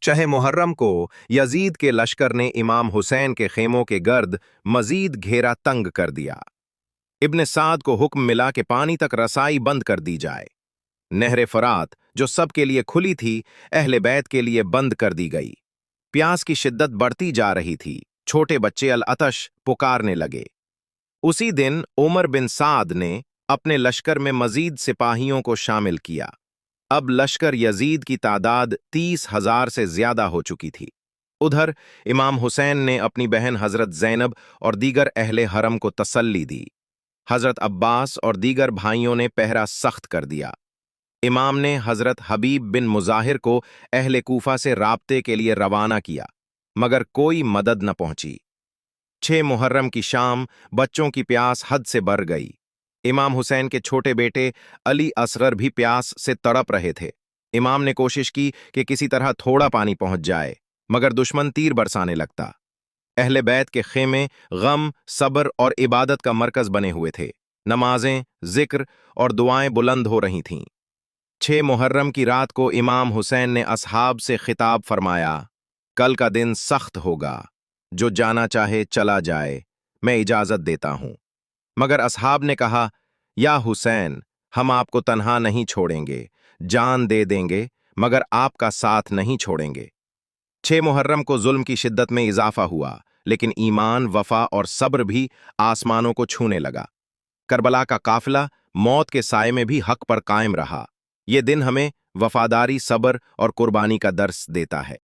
शह मुहर्रम को यजीद के लश्कर ने इमाम हुसैन के खेमों के गर्द मजीद घेरा तंग कर दिया। इब्न साद को हुक्म मिला कि पानी तक रसाई बंद कर दी जाए। नहर फरात जो सबके लिए खुली थी, अहले बैत के लिए बंद कर दी गई। प्यास की शिद्दत बढ़ती जा रही थी। छोटे बच्चे अल अतश पुकारने लगे। उसी दिन उमर बिन साद ने अपने लश्कर में मजीद सिपाहियों को शामिल किया। अब लश्कर यजीद की तादाद 30,000 से ज्यादा हो चुकी थी। उधर इमाम हुसैन ने अपनी बहन हजरत ज़ैनब और दीगर अहले हरम को तसल्ली दी। हजरत अब्बास और दीगर भाइयों ने पहरा सख्त कर दिया। इमाम ने हजरत हबीब बिन मुजाहिर को अहले कूफा से राब्ते के लिए रवाना किया, मगर कोई मदद न पहुंची। 6 मुहर्रम की शाम बच्चों की प्यास हद से बढ़ गई। इमाम हुसैन के छोटे बेटे अली असगर भी प्यास से तड़प रहे थे। इमाम ने कोशिश की कि किसी तरह थोड़ा पानी पहुंच जाए, मगर दुश्मन तीर बरसाने लगता। अहले बैत के खेमे गम, सब्र और इबादत का मरकज बने हुए थे। नमाजें, जिक्र और दुआएं बुलंद हो रही थीं। 6 मुहर्रम की रात को इमाम हुसैन ने असहाब से खिताब फरमाया, कल का दिन सख्त होगा। जो जाना चाहे चला जाए, मैं इजाजत देता हूं। मगर असहाब ने कहा, या हुसैन, हम आपको तन्हा नहीं छोड़ेंगे, जान दे देंगे, मगर आपका साथ नहीं छोड़ेंगे। 6 मुहर्रम को जुल्म की शिद्दत में इजाफा हुआ, लेकिन ईमान, वफा और सब्र भी आसमानों को छूने लगा। करबला का काफिला मौत के साए में भी हक पर कायम रहा। ये दिन हमें वफादारी, सब्र और कुर्बानी का दर्स देता है।